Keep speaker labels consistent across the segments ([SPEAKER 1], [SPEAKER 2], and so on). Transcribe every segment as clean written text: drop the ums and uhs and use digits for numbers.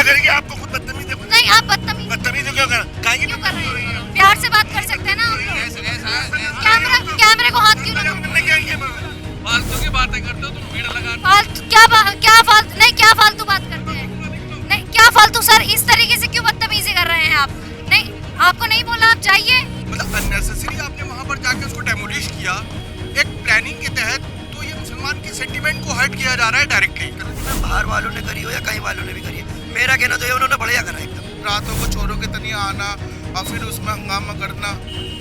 [SPEAKER 1] करेंगे? आपको खुद बदतमीज है।
[SPEAKER 2] नहीं, आप बदतमीज
[SPEAKER 1] बदतमीज क्यों कर
[SPEAKER 2] क्यों कर रहे हैं? प्यार से बात कर सकते हैं ना आप लोग। कैमरे को हाथ क्यों लगाते?
[SPEAKER 3] फालतू की बातें करते हो तुम, भीड़ लगा
[SPEAKER 2] फालतू क्या फालतू नहीं, क्या फालतू बात करते हैं? नहीं, क्या फालतू सर, इस तरीके से क्यों बदतमीजी कर रहे हैं आप? नहीं, आपको नहीं बोला, आप जाइए।
[SPEAKER 1] मतलब अननेसेसरी आपने वहाँ पर जाके उसको डेमोलिश किया एक प्लानिंग के तहत, तो ये मुसलमान के सेंटीमेंट को हर्ट किया जा रहा है डायरेक्टली।
[SPEAKER 4] बाहर वालों ने करी हो या कहीं वालों ने भी करी है, मेरा कहना तो ये उन्होंने बढ़िया करा एकदम।
[SPEAKER 1] रातों को चोरों के तनिया आना और फिर उसमें हंगामा करना,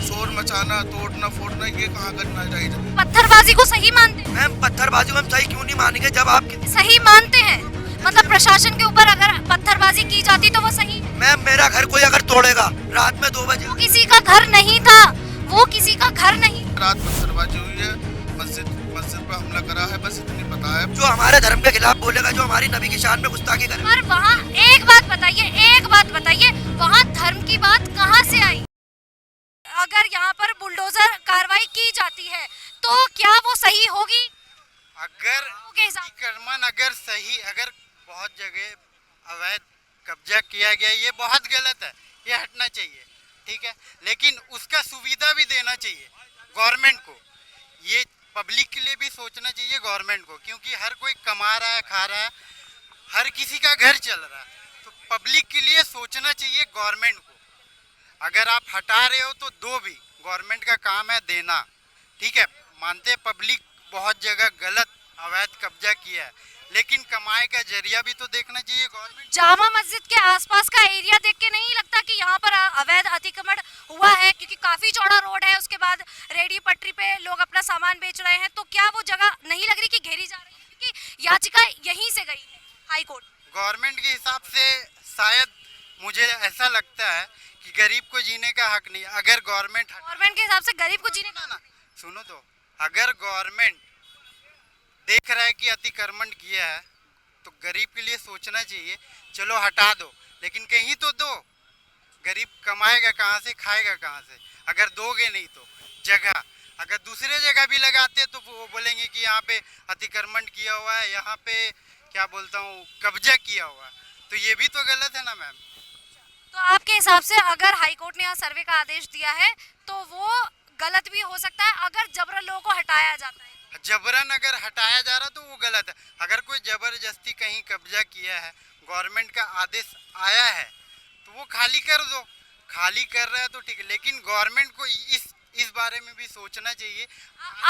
[SPEAKER 1] शोर मचाना, तोड़ना फोड़ना, ये कहाँ करना चाहिए?
[SPEAKER 2] पत्थरबाजी को सही मानते हैं?
[SPEAKER 4] मैम पत्थरबाजी को हम सही क्यों नहीं मानेंगे जब आप
[SPEAKER 2] सही मानते हैं? मतलब प्रशासन के ऊपर अगर पत्थरबाजी की जाती तो वो सही?
[SPEAKER 4] मैम मेरा घर कोई अगर तोड़ेगा रात में 2 बजे,
[SPEAKER 2] वो किसी का घर नहीं था, वो किसी का घर नहीं।
[SPEAKER 1] रात पत्थरबाजी हुई है, मस्जिद पर हमला करा है, बस इतनी पता है।
[SPEAKER 4] जो हमारे धर्म के खिलाफ बोलेगा, जो हमारी नबी की शान में गुस्ताखी करे।
[SPEAKER 2] पर वहाँ एक बात बताइए, वहाँ धर्म की बात कहाँ से आई? अगर यहाँ पर बुलडोजर कार्रवाई की जाती है तो क्या वो सही होगी?
[SPEAKER 5] अगर
[SPEAKER 2] के हिसाब
[SPEAKER 5] अतिक्रमण अगर बहुत जगह अवैध कब्जा किया गया, ये बहुत गलत है, ये हटना चाहिए, ठीक है, लेकिन उसका सुविधा भी देना चाहिए गवर्नमेंट को। ये पब्लिक के लिए भी सोचना चाहिए गवर्नमेंट को, क्योंकि हर कोई कमा रहा है, खा रहा है, हर किसी का घर चल रहा है, तो पब्लिक के लिए सोचना चाहिए गवर्नमेंट को। अगर आप हटा रहे हो तो दो भी, गवर्नमेंट का काम है देना, ठीक है, मानते पब्लिक बहुत जगह गलत अवैध कब्जा किया है, लेकिन कमाई का जरिया भी तो देखना चाहिए गवर्नमेंट।
[SPEAKER 2] जामा मस्जिद के आसपास का एरिया देख के नहीं लगता कि यहाँ पर अवैध अतिक्रमण हुआ है? क्योंकि काफी चौड़ा रोड है, उसके बाद रेडी पटरी पे लोग अपना सामान बेच रहे हैं, तो क्या वो जगह नहीं लग रही कि घेरी जा रही है? क्योंकि याचिका यहीं से गई है हाई कोर्ट।
[SPEAKER 5] गवर्नमेंट के हिसाब से शायद मुझे ऐसा लगता है कि गरीब को जीने का हक नहीं। अगर गवर्नमेंट
[SPEAKER 2] के हिसाब से गरीब को जीने
[SPEAKER 5] ना सुनो तो, अगर गवर्नमेंट देख रहा है कि अतिक्रमण किया है तो गरीब के लिए सोचना चाहिए, चलो हटा दो, लेकिन कहीं तो दो। गरीब कमाएगा कहाँ से, खाएगा कहाँ से? अगर दोगे नहीं तो जगह, अगर दूसरे जगह भी लगाते तो वो बोलेंगे कि यहाँ पे अतिक्रमण किया हुआ है, यहाँ पे क्या बोलता हूँ कब्जा किया हुआ है, तो ये भी तो गलत है ना मैम।
[SPEAKER 2] तो आपके हिसाब से अगर हाई कोर्ट ने यहाँ सर्वे का आदेश दिया है तो वो गलत भी हो सकता है अगर जबरन लोगों को हटाया जाता है?
[SPEAKER 5] जबरन अगर हटाया जा रहा तो वो गलत है। अगर कोई जबरदस्ती कहीं कब्जा किया है, गवर्नमेंट का आदेश आया है तो वो खाली कर दो, खाली कर रहा है तो ठीक है, लेकिन गवर्नमेंट को इस बारे में भी सोचना चाहिए।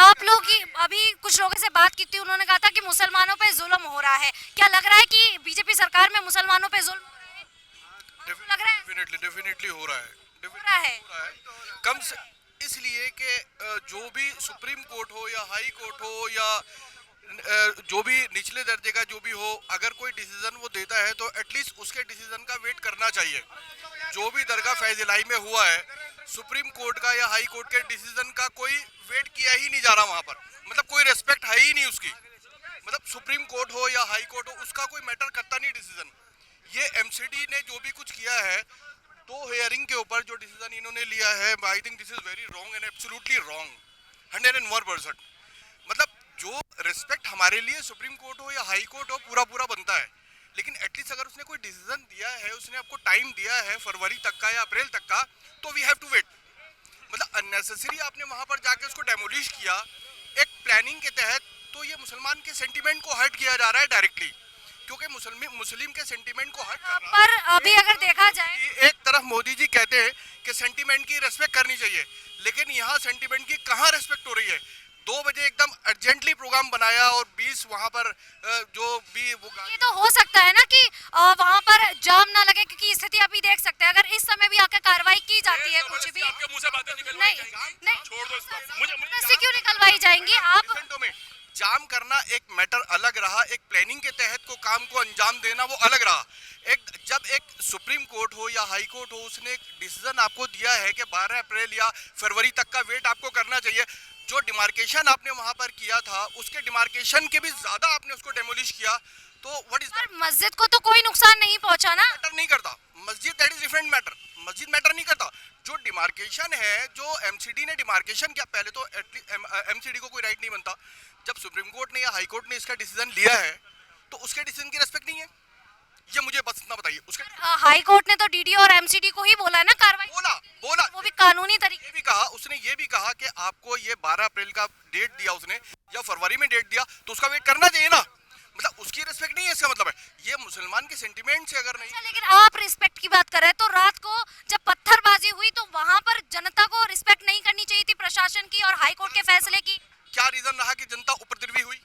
[SPEAKER 2] आप लोग की अभी कुछ लोगों से बात की थी, उन्होंने कहा था कि मुसलमानों पे जुल्म हो रहा है। क्या लग रहा है कि बीजेपी सरकार में मुसलमानों पे जुल्म हो रहा है? आपको लग रहा है?
[SPEAKER 1] डेफिनेटली हो रहा है,
[SPEAKER 2] हो रहा है।
[SPEAKER 1] कम से इसलिए कि जो भी सुप्रीम कोर्ट हो या हाई कोर्ट हो या जो भी निचले दर्जे का जो भी हो, अगर कोई डिसीजन वो देता है तो एटलीस्ट उसके डिसीजन का वेट करना चाहिए। जो भी दरगाह फैजलाई में हुआ है, सुप्रीम कोर्ट का या हाई कोर्ट के डिसीजन का कोई वेट किया ही नहीं जा रहा वहाँ पर, मतलब कोई रेस्पेक्ट है ही नहीं उसकी। मतलब सुप्रीम कोर्ट हो या हाई कोर्ट हो, उसका कोई मैटर करता नहीं डिसीजन। ये एमसीडी ने जो भी कुछ किया है, तो हेयरिंग के ऊपर जो डिसीजन इन्होंने लिया है, I think this is very wrong and absolutely wrong, 101%। मतलब जो रिस्पेक्ट हमारे लिए सुप्रीम कोर्ट हो या हाई कोर्ट हो पूरा बनता है, लेकिन एटलीस्ट अगर उसने कोई डिसीजन दिया है, उसने आपको टाइम दिया है फरवरी तक का या अप्रैल तक का, तो वी हैव टू वेट। मतलब अननेसेसरी आपने वहां पर जाके उसको डेमोलिश किया एक प्लानिंग के तहत, तो ये मुसलमान के सेंटीमेंट को हर्ट किया जा रहा है डायरेक्टली, क्योंकि मुस्लिम के सेंटीमेंट को हर्ट करना।
[SPEAKER 2] पर अभी अगर देखा जाए,
[SPEAKER 1] एक तरफ मोदी जी कहते हैं कि सेंटीमेंट की रेस्पेक्ट करनी चाहिए, लेकिन यहाँ सेंटीमेंट की कहाँ रेस्पेक्ट हो रही है? 2 बजे एकदम अर्जेंटली प्रोग्राम बनाया और 20 वहाँ पर जो भी वो
[SPEAKER 2] ये तो हो सकता है ना कि वहाँ पर जाम ना लगे, क्योंकि स्थिति अभी देख सकते हैं अगर इस समय भी आकर कार्रवाई की जाती है कुछ भी,
[SPEAKER 3] आपके मुंह से बातें निकल
[SPEAKER 2] नहीं
[SPEAKER 3] छोड़ दो इस बात। मुझे
[SPEAKER 2] से क्यों निकलवाई जाएंगी? आप
[SPEAKER 1] में जाम करना एक मैटर अलग रहा, एक प्लानिंग के तहत को काम को अंजाम देना वो अलग रहा। जब एक सुप्रीम कोर्ट हो या हाई कोर्ट हो, उसने एक डिसीजन आपको दिया है कि 12 अप्रैल या फरवरी तक का वेट आपको करना चाहिए। जो डिमार्केशन आपने वहां पर किया था, उसके डिमार्केशन के भी ज्यादा आपने उसको डेमोलिश किया, तो व्हाट इज दैट?
[SPEAKER 2] मस्जिद को तो कोई नुकसान नहीं पहुंचा ना?
[SPEAKER 1] मैटर नहीं करता मस्जिद, दैट इज डिफरेंट मैटर। मस्जिद मैटर नहीं करता, जो डिमार्केशन है, जो एमसीडी ने डिमार्केशन किया, पहले तो एमसीडी को कोई राइट नहीं बनता। जब सुप्रीम कोर्ट ने या हाई कोर्ट ने इसका डिसीजन लिया है तो उसके डिसीजन की रेस्पेक्ट नहीं है। ये मुझे बस इतना बताइए। उसके
[SPEAKER 2] हाई कोर्ट ने तो डीडी और एमसीडी को ही बोला है ना कार्रवाई,
[SPEAKER 1] बोला बोला
[SPEAKER 2] वो भी कानूनी तरीके।
[SPEAKER 1] ये भी कहा, उसने ये भी कहा कि आपको ये 12 अप्रैल का डेट दिया उसने या फरवरी में डेट दिया तो उसका वेट करना चाहिए ना। मतलब उसकी रिस्पेक्ट नहीं है, इसका मतलब है ये मुसलमान के सेंटिमेंट से अगर नहीं।
[SPEAKER 2] अच्छा, लेकिन आप रिस्पेक्ट की बात कर रहे हैं तो रात को जब पत्थरबाजी हुई तो वहां पर जनता को रिस्पेक्ट नहीं करनी चाहिए थी प्रशासन की और हाई कोर्ट के फैसले की?
[SPEAKER 1] क्या रीजन रहा कि जनता उपद्रवी हुई?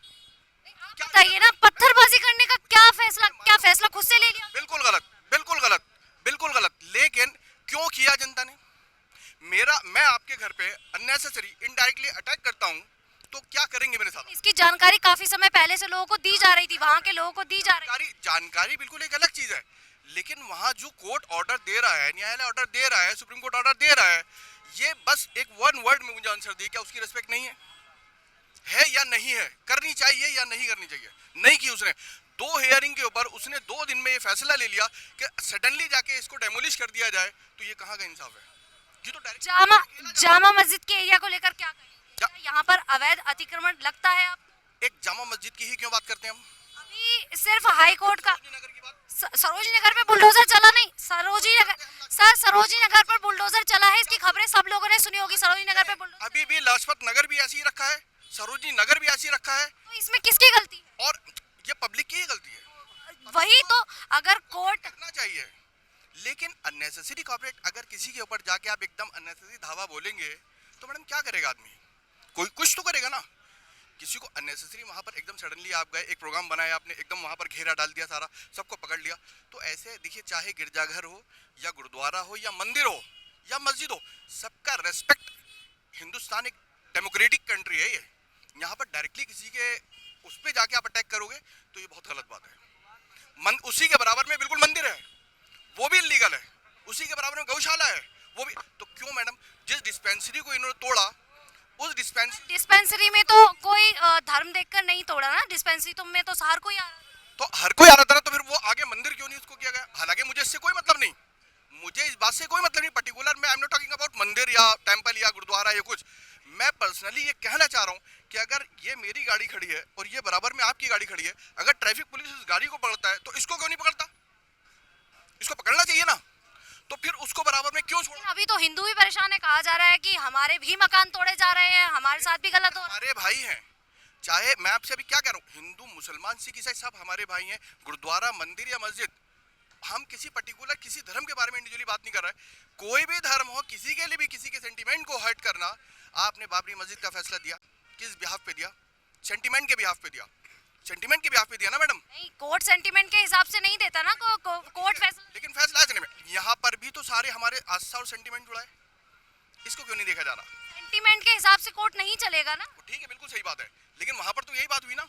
[SPEAKER 2] बताइए ना, पत्थरबाजी करने का क्या फैसला खुद से ले लिया?
[SPEAKER 1] बिल्कुल गलत, बिल्कुल गलत, बिल्कुल गलत। लेकिन क्यों किया जनता ने? मैं आपके घर पे अननेसेसरी इनडायरेक्टली अटैक करता हूँ तो क्या करेंगे मेरे साथ?
[SPEAKER 2] इसकी जानकारी काफी समय पहले से लोगों को दी जा रही थी, वहाँ के लोगों को दी जा रही
[SPEAKER 1] जानकारी बिल्कुल एक अलग चीज है, लेकिन वहाँ जो कोर्ट ऑर्डर दे रहा है, न्यायालय ऑर्डर दे रहा है, सुप्रीम कोर्ट ऑर्डर दे रहा है, ये बस एक वन वर्ड में मुझे आंसर दिए, क्या उसकी रिस्पेक्ट नहीं है या नहीं है? करनी चाहिए या नहीं करनी चाहिए? नहीं की उसने। 2 हियरिंग के ऊपर उसने 2 दिन में ये फैसला ले लिया कि सडनली जाके इसको डेमोलिश कर दिया जाए, तो ये कहाँ का इंसाफ है? ये तो डायरेक्ट
[SPEAKER 2] जामा मस्जिद के एरिया को लेकर क्या कहेंगे? यहाँ पर अवैध अतिक्रमण लगता है। आप
[SPEAKER 1] एक जामा मस्जिद की ही क्यों बात करते हैं हम?
[SPEAKER 2] अभी सिर्फ हाई कोर्ट का
[SPEAKER 1] नगर की बात
[SPEAKER 2] सरोजी नगर पे बुलडोजर चला नहीं, सरोजी नगर पर बुलडोजर चला है, इसकी खबरें सब लोगों ने सुनी होगी। सरोजी नगर पे बुलडोजर,
[SPEAKER 1] अभी भी लाजपत नगर भी ऐसे ही रखा है, सरोजनी नगर भी ऐसे ही रखा है,
[SPEAKER 2] तो इसमें किसकी गलती है?
[SPEAKER 1] और ये पब्लिक की ही गलती है।
[SPEAKER 2] वही तो, अगर कोर्ट
[SPEAKER 1] करना चाहिए, लेकिन अननेसेसरी कॉर्पोरेट अगर किसी के ऊपर जाके आप एकदम अननेसेसरी धावा बोलेंगे तो मैडम क्या करेगा आदमी? कोई कुछ तो करेगा ना। किसी को अननेसेसरी वहाँ पर एकदम सडनली आप गए, एक प्रोग्राम बनाया आपने, एकदम वहाँ पर घेरा डाल दिया, सारा सबको पकड़ लिया, तो ऐसे देखिए, चाहे गिरजाघर हो या गुरुद्वारा हो या मंदिर हो या मस्जिद हो, सबका रेस्पेक्ट। हिंदुस्तान एक डेमोक्रेटिक कंट्री है, ये यहाँ पर डायरेक्टली किसी के उस पर जाके आप अटैक करोगे तो ये बहुत गलत बात है। उसी के बराबर में बिल्कुल मंदिर है, वो भी इलीगल है, उसी के बराबर में गौशाला है, वो भी। तो क्यों मैडम, जिस डिस्पेंसरी को इन्होंने तोड़ा, उस
[SPEAKER 2] डिस्पेंसरी में तो कोई धर्म देखकर नहीं तोड़ा ना, डिस्पेंसरी तो में तो हर कोई आ रहा था।
[SPEAKER 1] तो हर कोई आ रहा था ना, तो फिर वो आगे मंदिर क्यों नहीं उसको किया गया? हालांकि मुझे इससे कोई मतलब नहीं, मुझे इस बात से कोई मतलब नहीं पर्टिकुलर, मैं I am not talking about मंदिर या टेंपल या गुरुद्वारा या कुछ। मैं पर्सनली ये कहना चाह रहा हूँ कि अगर ये मेरी गाड़ी खड़ी है और ये बराबर में आपकी गाड़ी खड़ी है, अगर ट्रैफिक पुलिस इस गाड़ी को पकड़ता है तो इसको क्यों नहीं पकड़ता? इसको पकड़ना चाहिए ना, तो फिर उसको बराबर में क्यों छोड़ा?
[SPEAKER 2] अभी तो हिंदू भी परेशान है, कहा जा रहा है कि हमारे भी मकान तोड़े जा रहे हैं, हमारे साथ भी गलत हो रहा है।
[SPEAKER 1] हमारे भाई हैं, चाहे मैं आपसे अभी क्या कह रहा हूँ, हिंदू मुसलमान सिख ईसाई सब हमारे भाई हैं। गुरुद्वारा मंदिर या मस्जिद, हम किसी पर्टिकुलर किसी धर्म के बारे में इंडिविजुअली बात नहीं कर रहे हैं। कोई भी धर्म हो, किसी के लिए भी किसी के सेंटिमेंट को हर्ट करना। आपने बाबरी मस्जिद का फैसला दिया, किस बिहाफ पे दिया? सेंटिमेंट के बिहाफ पे दिया, सेंटिमेंट के बिहाफ पे दिया ना मैडम।
[SPEAKER 2] नहीं, कोर्ट सेंटिमेंट के हिसाब से नहीं देता ना कोर्ट फैसला।
[SPEAKER 1] लेकिन फैसला आज नहीं, यहाँ पर भी तो सारे हमारे आस्था और सेंटिमेंट जुड़ा है, इसको क्यों नहीं देखा जा रहा?
[SPEAKER 2] सेंटिमेंट के हिसाब से कोर्ट नहीं चलेगा ना।
[SPEAKER 1] ठीक है, बिल्कुल सही बात है, लेकिन वहाँ पर तो यही बात हुई ना।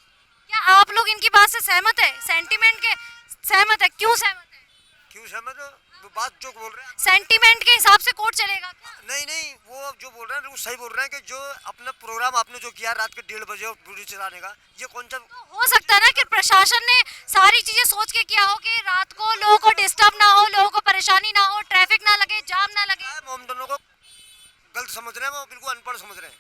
[SPEAKER 2] क्या आप लोग इनकी बात से सहमत है? सेंटिमेंट के सहमत है? क्यों सहमत है?
[SPEAKER 6] क्यों सहमत हो? वो बात जो बोल रहे हैं,
[SPEAKER 2] सेंटिमेंट के हिसाब से कोर्ट चलेगा क्या?
[SPEAKER 6] नहीं, वो जो बोल रहे हैं वो सही बोल रहे हैं कि जो अपना प्रोग्राम आपने जो किया रात के 1:30 बजे वीडियो चलाने का, ये कौन सा
[SPEAKER 2] तो हो सकता है ना कि प्रशासन ने सारी चीजें सोच के किया हो कि रात को लोगों को डिस्टर्ब ना हो, लोगों को परेशानी ना हो, ट्रैफिक ना लगे, जाम ना लगे।
[SPEAKER 6] है? वो हम दोनों को गलत समझ रहे हैं, वो बिल्कुल अनपढ़ समझ रहे हैं।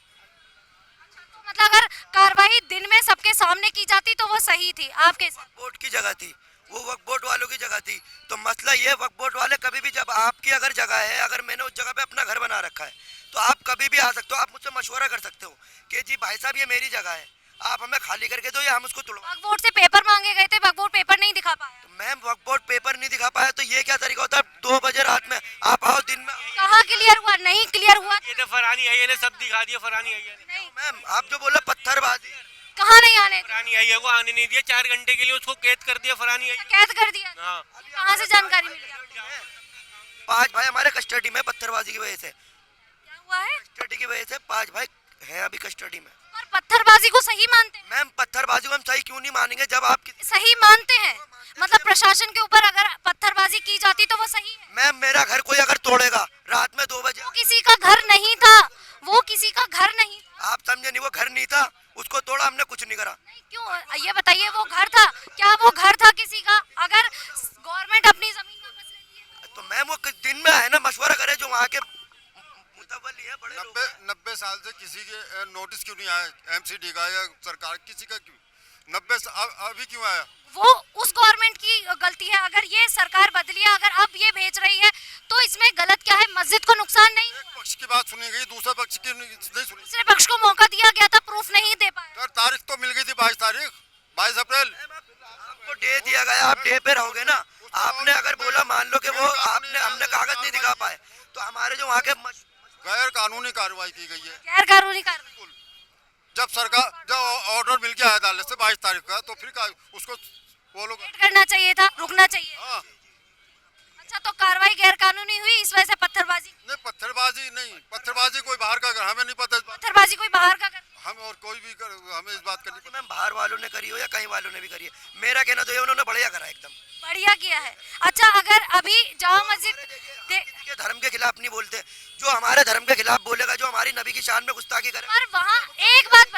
[SPEAKER 2] तो मतलब अगर कार्रवाई दिन में सबके सामने की जाती तो वो सही थी आपके हिसाब से?
[SPEAKER 4] बोर्ड की जगह थी, वो वक्फ बोर्ड वालों की जगह थी। तो मसला ये, वक्फ बोर्ड वाले कभी भी, जब आपकी अगर जगह है, अगर मैंने उस जगह पे अपना घर बना रखा है, तो आप कभी भी आ सकते हो, आप मुझसे मशवरा कर सकते हो कि जी भाई साहब ये मेरी जगह है, आप हमें खाली करके दो या हम उसको तोड़वा।
[SPEAKER 2] वक्फ बोर्ड से पेपर मांगे गए थे, वक्फ बोर्ड पेपर नहीं दिखा पाया।
[SPEAKER 4] तो मैम वक्फ बोर्ड पेपर नहीं दिखा पाया तो ये क्या तरीका होता है? 2 बजे रात में आप आओ, दिन में
[SPEAKER 2] कहाँ क्लियर हुआ? नहीं क्लियर हुआ।
[SPEAKER 3] ये तो फरहानी आई ने सब दिखा दिया, फरहानी आई ने।
[SPEAKER 2] नहीं,
[SPEAKER 4] मैम आप जो बोला पत्थरबाजी,
[SPEAKER 2] कहाँ नहीं आने?
[SPEAKER 3] फरहानी आई को आने नहीं दिया, 4 घंटे के लिए उसको कैद कर दिया फरहानी आई।
[SPEAKER 2] कैद कर दिया?
[SPEAKER 3] हाँ,
[SPEAKER 2] कहाँ से जानकारी मिली आपको?
[SPEAKER 4] 5 भाई हमारे कस्टडी में पत्थरबाजी की वजह से,
[SPEAKER 2] क्या हुआ है?
[SPEAKER 4] कस्टडी की वजह से 5 भाई हैं अभी कस्टडी में।
[SPEAKER 2] और पत्थरबाजी को सही मानते हैं?
[SPEAKER 4] मैम पत्थरबाजी को हम सही क्यों नहीं मानेंगे जब आप
[SPEAKER 2] सही मानते हैं, मतलब प्रशासन के ऊपर अगर पत्थरबाजी की जाती तो वो सही है।
[SPEAKER 4] मैम मेरा घर कोई अगर तोड़ेगा रात में 2 बजे,
[SPEAKER 2] वो किसी का घर नहीं था, वो किसी का घर नहीं था।
[SPEAKER 4] आप समझे नहीं, वो घर नहीं था, उसको तोड़ा, हमने कुछ नहीं करा।
[SPEAKER 2] नहीं, क्यों? ये बताइए, वो घर था क्या? वो घर था किसी का? अगर गवर्नमेंट अपनी जमीन वापस लेती है
[SPEAKER 4] तो मैम वो दिन में है ना, मशवरा करे जो वहाँ के मुतवल्ली है, बड़े लोग हैं।
[SPEAKER 7] 90 साल से किसी के नोटिस क्यों नहीं आया? एमसीडी का या सरकार किसी का क्यों? 90 अभी क्यों आया?
[SPEAKER 2] वो उस गवर्नमेंट की गलती है। अगर
[SPEAKER 7] सुनी गई, दूसरे पक्ष की नहीं सुनी।
[SPEAKER 2] दूसरे पक्ष को मौका दिया गया था, प्रूफ नहीं दे पाए।
[SPEAKER 7] सर तारीख तो मिल गई थी 22 तारीख, 22 अप्रैल।
[SPEAKER 4] आपको डे दिया गया, आप डे पे रहोगे ना। आपने अगर बोला, मान लो कि वो हमने कागज नहीं दिखा पाए, तो हमारे जो वहाँ के
[SPEAKER 7] गैर कानूनी कार्रवाई की गई है।
[SPEAKER 2] गैर कानूनी कार्रवाई।
[SPEAKER 7] जब ऑर्डर मिल गया है अदालत से 22 तारीख का, तो फिर उसको वो लोग
[SPEAKER 2] वेट करना चाहिए था, रुकना चाहिए।
[SPEAKER 7] हाँ,
[SPEAKER 2] अच्छा, तो कार्रवाई गैर कानूनी हुई, इस वजह से पत्थरबाजी।
[SPEAKER 7] नहीं पत्थरबाजी कोई बाहर का, हमें नहीं पता।
[SPEAKER 2] पत्थरबाजी कोई बाहर का कर।
[SPEAKER 7] हम और कोई भी हमें इस बात का नहीं पता।
[SPEAKER 4] मैम बाहर वालों ने करी हो या कहीं वालों ने भी करी है, मेरा कहना तो ये उन्होंने बढ़िया करा एकदम।
[SPEAKER 2] बढ़िया किया है। अच्छा, अगर अभी जामा मस्जिद
[SPEAKER 4] किसी के धर्म के खिलाफ नहीं बोलते, जो हमारे धर्म के खिलाफ बोलेगा, जो हमारी नबी की शान में गुस्ताखी करे।
[SPEAKER 2] पर वहाँ एक बात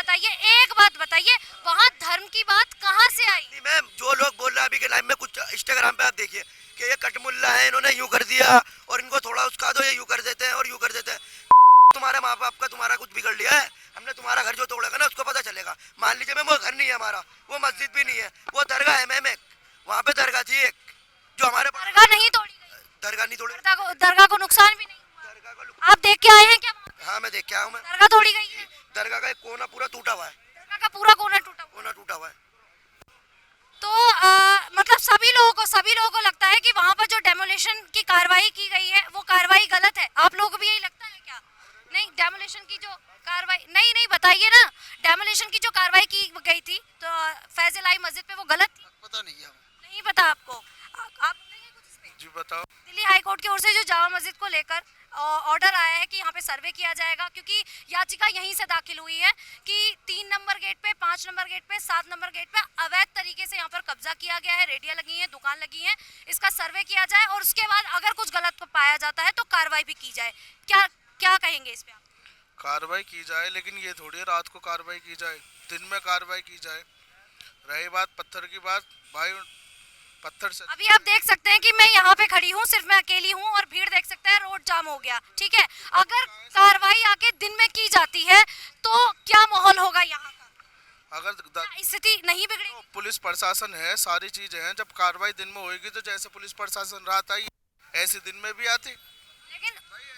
[SPEAKER 2] बताइए, वहाँ धर्म की बात कहाँ से आई?
[SPEAKER 4] मैम जो लोग बोल रहे हैं अभी के लाइव में, कुछ इंस्टाग्राम पे आप देखिए कि ये कटमुल्ला है, इन्होंने यूं कर दिया और इनको थोड़ा उसका दो, ये यूं कर देते हैं और यूं कर देते हैं। तुम्हारे माँ बाप का तुम्हारा कुछ बिगड़ लिया है, हमने तुम्हारा घर जो तोड़ेगा ना उसको पता चलेगा। मान लीजिए मैम वो घर नहीं है हमारा, वो मस्जिद भी नहीं है, वो दरगाह है मैम, एक वहाँ पे दरगाह थी एक, जो हमारे
[SPEAKER 2] दरगाह नहीं तोड़ी गई।
[SPEAKER 4] दरगाह नहीं तोड़ी,
[SPEAKER 2] दरगाह को नुकसान भी नहीं हुआ।
[SPEAKER 4] दरगाह का
[SPEAKER 2] आप देख के आए हैं क्या?
[SPEAKER 4] हाँ मैं देख के आया हूँ। मैं
[SPEAKER 2] दरगाह तोड़ी गई है।
[SPEAKER 4] दरगाह का एक कोना पूरा टूटा हुआ है,
[SPEAKER 2] दरगाह का पूरा कोना टूटा हुआ है। तो मतलब सभी लोगों को लगता है कि वहाँ पर जो डेमोलिशन की कार्रवाई की गई है वो कार्रवाई गलत है। आप लोगों को भी यही लगता है क्या? नहीं, डेमोलिशन की जो कार्रवाई नहीं बताइए ना, डेमोलिशन की जो कार्रवाई की गई थी तो फैजल आई मस्जिद पे, वो गलत थी?
[SPEAKER 7] पता नहीं है,
[SPEAKER 2] नहीं पता आपको? आप बोलेंगे कुछ इस पे?
[SPEAKER 7] जी बताओ।
[SPEAKER 2] दिल्ली हाई कोर्ट की ओर से जो जामा मस्जिद को लेकर ऑर्डर आया है कि यहाँ पे सर्वे किया जाएगा, क्योंकि याचिका यहीं से दाखिल हुई है कि 3 नंबर गेट पे, 5 नंबर गेट पे, 7 नंबर गेट पे अवैध तरीके से यहाँ पर कब्जा किया गया है, रेडियां लगी हैं, दुकान लगी है, इसका सर्वे किया जाए और उसके बाद अगर कुछ गलत पाया जाता है तो कार्रवाई भी की जाए। क्या कहेंगे इस पे आप?
[SPEAKER 8] कार्रवाई की जाए, लेकिन ये थोड़ी रात को कार्रवाई की जाए, दिन में कार्रवाई की जाए। रही बात पत्थर की बात, भाई पत्थर से
[SPEAKER 2] अभी आप देख सकते हैं कि मैं यहाँ पे खड़ी हूँ, सिर्फ मैं अकेली हूँ और भीड़ देख सकते हैं, रोड जाम हो गया। ठीक है, अगर कार्रवाई आके दिन में की जाती है तो क्या माहौल होगा यहाँ का?
[SPEAKER 8] अगर
[SPEAKER 2] स्थिति नहीं बिगड़ेगी?
[SPEAKER 8] पुलिस प्रशासन है, सारी चीजें हैं, जब कार्रवाई दिन में होगी तो जैसे पुलिस प्रशासन रात आई ऐसे दिन में भी आती।
[SPEAKER 2] लेकिन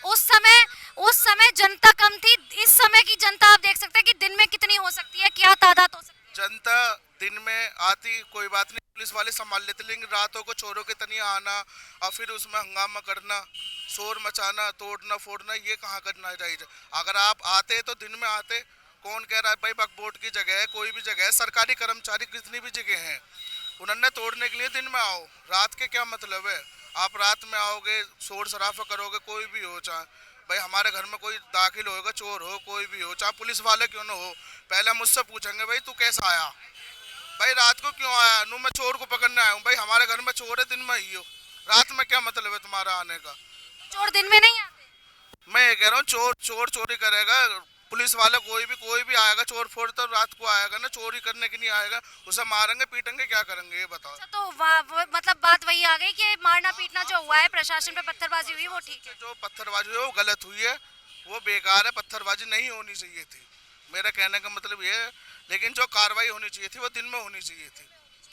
[SPEAKER 2] उस समय जनता कम थी, इस समय की जनता आप देख सकते हैं कि दिन में कितनी हो सकती है, क्या तादाद हो सकती है।
[SPEAKER 8] जनता दिन में आती कोई बात नहीं, पुलिस वाले संभाल लेते, लेकिन रातों को चोरों के तनिया आना और फिर उसमें हंगामा करना, शोर मचाना, तोड़ना फोड़ना, ये कहाँ करना चाहिए? अगर आप आते तो दिन में आते। कौन कह रहा है भाई वक्फ बोर्ड की जगह है, कोई भी जगह है, सरकारी कर्मचारी कितनी भी जगह हैं, उन्होंने तोड़ने के लिए दिन में आओ, रात के क्या मतलब है? आप रात में आओगे, शोर शराफा करोगे, कोई भी हो, चाहे भाई हमारे घर में कोई दाखिल होगा, चोर हो, कोई भी हो, चाहे पुलिस वाले क्यों ना हो, पहले मुझसे पूछेंगे भाई तू कैसा आया, भाई रात को क्यों आया? नू मैं चोर को पकड़ने आया हूँ, भाई हमारे घर में चोर है, दिन में ही हो, रात में क्या मतलब है तुम्हारा आने का?
[SPEAKER 2] चोर दिन में नहीं आते।
[SPEAKER 8] मैं ये कह रहा हूँ चोर चोरी करेगा, पुलिस वाले कोई भी आएगा चोर फोड़ तो रात को आएगा ना, चोरी करने की नहीं आएगा, उसे मारेंगे पीटेंगे, क्या करेंगे ये बताओ?
[SPEAKER 2] अच्छा, तो मतलब बात वही आ गई कि मारना पीटना जो हुआ है, प्रशासन पे पत्थरबाजी हुई, वो ठीक है?
[SPEAKER 8] जो पत्थरबाजी हुई है वो गलत हुई है, वो बेकार है, पत्थरबाजी नहीं होनी चाहिए थी, मेरा कहने का मतलब ये है। लेकिन जो कार्रवाई होनी चाहिए थी वो दिन में होनी चाहिए थी।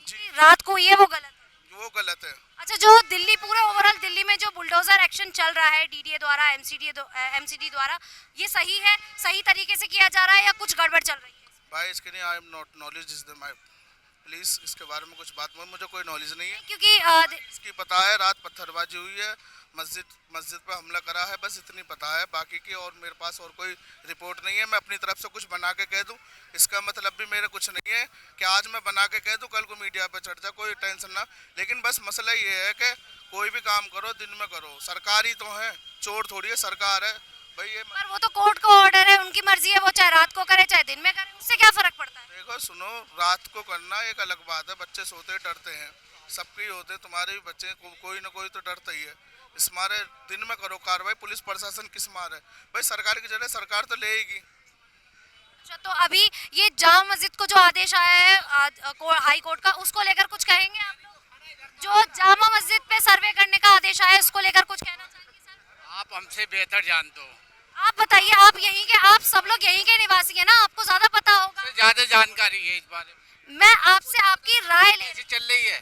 [SPEAKER 8] जी,
[SPEAKER 2] रात को हुई है, वो गलत है।
[SPEAKER 8] वो गलत है।
[SPEAKER 2] अच्छा, जो दिल्ली पूरे ओवरऑल दिल्ली में जो बुलडोजर एक्शन चल रहा है डीडीए द्वारा, एमसीडी द्वारा, ये सही है, सही तरीके से किया जा रहा है या कुछ गड़बड़ चल रही है?
[SPEAKER 8] भाई इसके लिए I am not knowledge is my, please इसके बारे में कुछ बात, मुझे कोई नॉलेज नहीं है,
[SPEAKER 2] क्योंकि
[SPEAKER 8] इसकी पता है रात पत्थरबाजी हुई है, मस्जिद पर हमला करा है, बस इतनी पता है, बाकी की और मेरे पास और कोई रिपोर्ट नहीं है। मैं अपनी तरफ से कुछ बना के कह दूं, इसका मतलब भी मेरा कुछ नहीं है कि आज मैं बना के कह दूं कल को मीडिया पे चढ़ जाए, कोई टेंशन ना। लेकिन बस मसला ये है कि कोई भी काम करो दिन में करो, सरकारी तो है, चोर थोड़ी है, सरकार है भाई ये।
[SPEAKER 2] पर वो तो कोर्ट का ऑर्डर है, उनकी मर्जी है, वो चाहे रात को करे चाहे दिन में करे, उससे क्या फर्क पड़ता है?
[SPEAKER 8] देखो सुनो, रात को करना एक अलग बात है, बच्चे सोते डरते हैं, सबके ही होते, तुम्हारे भी बच्चे कोई ना कोई तो डरता ही है, इस मारे दिन में करो कार्रवाई। पुलिस प्रशासन किस मारे भाई, सरकार की जगह सरकार तो लेगी।
[SPEAKER 2] अच्छा, तो अभी ये जामा मस्जिद को जो आदेश आया है हाई कोर्ट का, उसको लेकर कुछ कहेंगे आप लोग? जो जामा मस्जिद पे सर्वे करने का आदेश आया है उसको लेकर कुछ कहना चाहेंगे सर?
[SPEAKER 3] आप हमसे बेहतर जानते हो,
[SPEAKER 2] आप बताइए, आप यहीं के, आप सब लोग यहीं के निवासी हैं ना, आपको ज्यादा पता होगा।
[SPEAKER 3] ज्यादा जानकारी है इस बारे में।
[SPEAKER 2] मैं आपसे आपकी राय ले,
[SPEAKER 3] ऐसी चल रही है,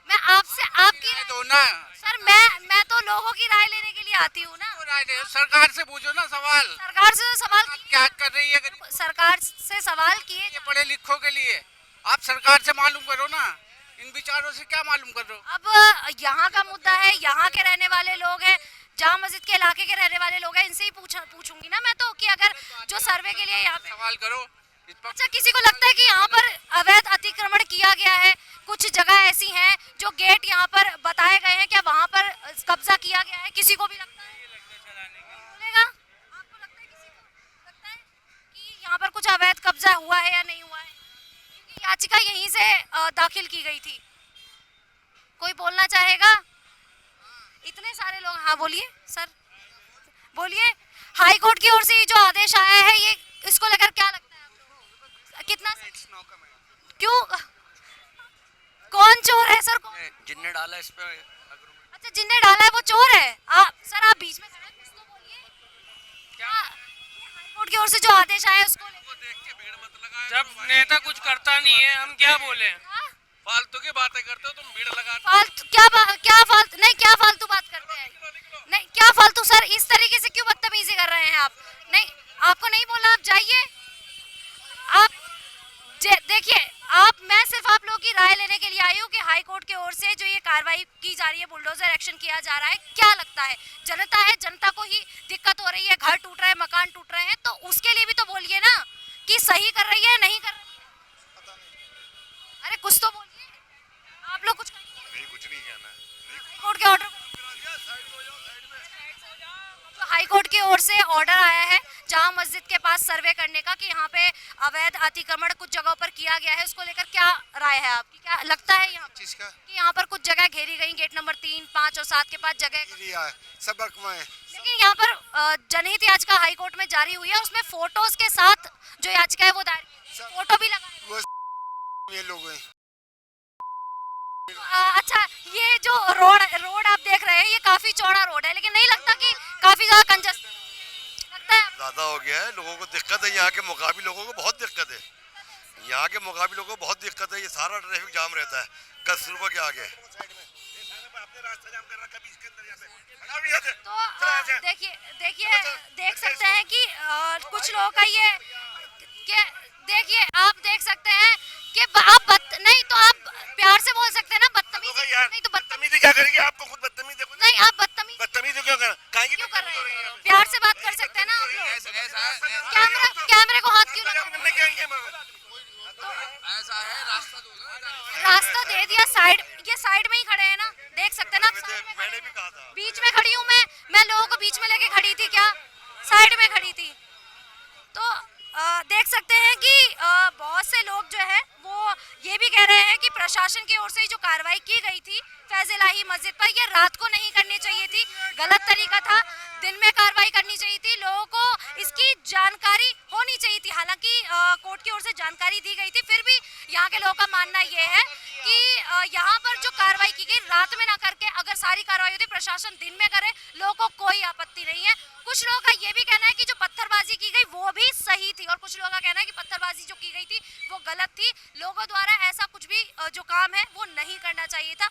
[SPEAKER 2] मैं आपसे आपकी
[SPEAKER 3] दो ना
[SPEAKER 2] सर, मैं तो लोगों की राय लेने के लिए आती हूँ ना।
[SPEAKER 3] राय दे, सरकार से पूछो ना सवाल,
[SPEAKER 2] सरकार से सवाल
[SPEAKER 3] क्या कर रही है
[SPEAKER 2] सरकार से सवाल किए
[SPEAKER 3] ये पढ़े लिखों के लिए? आप सरकार से मालूम करो ना, इन विचारों से क्या मालूम कर रहे हो?
[SPEAKER 2] अब यहाँ का मुद्दा है, यहाँ के रहने वाले लोग हैं, जामा मस्जिद के इलाके के रहने वाले लोग हैं, इनसे ही पूछूंगी ना मैं तो कि अगर जो सर्वे के लिए यहाँ पे
[SPEAKER 3] सवाल करो।
[SPEAKER 2] अच्छा किसी को लगता है कि यहाँ पर अवैध अतिक्रमण किया गया है, कुछ जगह ऐसी हैं जो गेट यहाँ पर बताए गए हैं, क्या वहाँ पर कब्जा किया गया है? किसी को भी लगता है बोलेगा? आपको लगता है, किसी को लगता है कि यहाँ पर कुछ अवैध कब्जा हुआ है या नहीं हुआ है? क्योंकि याचिका यहीं से दाखिल की गई थी। कोई बोलना चाहेगा? इतने सारे लोग, हाँ बोलिए सर, बोलिए। हाई कोर्ट की ओर से ये जो आदेश आया है, ये इसको लेकर क्या लगता है आप लोगों को? कितना क्यों, कौन चोर है सर?
[SPEAKER 6] जिनने डाला इस पे
[SPEAKER 2] अच्छा जिनने डाला है वो चोर है? आप सर, आप बीच में खड़े हैं, कुछ तो बोलिए। क्या हाई कोर्ट की ओर से जो आदेश आया है उसको लेकर?
[SPEAKER 3] जब नेता कुछ करता नहीं है, हम क्या बोले?
[SPEAKER 2] हाँ?
[SPEAKER 1] फालतू की बातें करते हो तुम, भीड़ लगा
[SPEAKER 2] फालतू क्या फालतू नहीं, क्या फालतू बात करते हैं? नहीं क्या फालतू सर, इस तरीके से क्यों बदतमीजी कर रहे हैं आप? नहीं आपको नहीं बोला, आप जाइए। आप देखिए, मैं सिर्फ आप लोगों की राय लेने के लिए आई हूँ कि हाई कोर्ट की ओर से जो ये कार्रवाई की जा रही है, बुलडोजर एक्शन किया जा रहा है, क्या लगता है? जनता है, जनता को ही दिक्कत हो रही है, घर टूट रहे हैं, मकान टूट रहे हैं, तो उसके लिए भी तो बोलिए ना कि सही कर रही है नहीं कर रही है। अरे कुछ तो बोलिए, आप लोग कुछ कहेंगे?
[SPEAKER 7] कुछ नहीं कहना।
[SPEAKER 2] हाई कोर्ट के ऑर्डर, हाई कोर्ट की ओर से ऑर्डर आया है जामा मस्जिद के पास सर्वे करने का कि यहाँ पे अवैध अतिक्रमण कुछ जगहों पर किया गया है, उसको लेकर क्या राय है आपकी? क्या लगता है यहाँ कि यहाँ पर कुछ जगह घेरी गई, गेट नंबर 3, 5 और 7 के पास जगह,
[SPEAKER 7] सबक में
[SPEAKER 2] लेकिन यहाँ पर जनहित याचिका हाई कोर्ट में जारी हुई है, उसमें फोटोज के साथ जो याचिका है वो दायर, फोटो भी लगा
[SPEAKER 7] ये लोग हैं।
[SPEAKER 2] अच्छा ये जो रोड आप देख रहे हैं, ये काफी चौड़ा रोड है, लेकिन नहीं लगता कि काफी ज्यादा कंजस्ट लगता है?
[SPEAKER 7] ज़्यादा हो गया है, लोगों को दिक्कत है, यहाँ के मुकाबले लोगों को बहुत दिक्कत है, यहाँ के मुकाबले लोगों को बहुत दिक्कत है, ये सारा ट्रैफिक जाम रहता है कस्तूरबा के आगे।
[SPEAKER 2] तो देखिए देख सकते हैं कि कुछ लोगों का ये देखिए, आप देख सकते हैं कि आप नहीं तो आप प्यार से बोल सकते हैं ना, बदतमीजी नहीं तो
[SPEAKER 7] बदतमीजी क्या करेगी? आपको खुद बदतमीजी
[SPEAKER 2] नहीं, आप बदतमीजी
[SPEAKER 7] क्यों करना?
[SPEAKER 2] क्यों कर रहे हैं? प्यार से बात कर सकते हैं ना आप लोग। कैमरे को हाथ क्यों लगा? रास्ता दे दिया, ये साइड में ही खड़े हैं ना, देख सकते हैं ना आप,
[SPEAKER 7] मैंने भी कहा था
[SPEAKER 2] बीच में खड़ी हूँ मैं लोगों को बीच में लेके खड़ी थी क्या? साइड में खड़ी थी। तो देख सकते हैं कि बहुत से लोग जो है वो ये भी कह रहे हैं कि प्रशासन की ओर से जो कार्रवाई की गई थी फैज इलाही मस्जिद पर, ये रात को नहीं करनी चाहिए थी, गलत तरीका था, दिन में कार्रवाई करनी चाहिए थी, लोगों को इसकी जानकारी होनी चाहिए थी। हालांकि कोर्ट की ओर से जानकारी दी गई थी, फिर भी यहाँ के लोगों का मानना ये है कि यहाँ पर जो कार्रवाई की गई रात में ना करके अगर सारी कार्रवाई होती प्रशासन दिन में करे, लोगों को कोई आपत्ति नहीं है। कुछ लोगों का ये भी कहना है कि जो पत्थरबाजी की गई वो भी सही थी, और कुछ लोगों का कहना है कि पत्थरबाजी जो की गई थी वो गलत थी, लोगों द्वारा ऐसा कुछ भी जो काम है वो नहीं करना चाहिए था।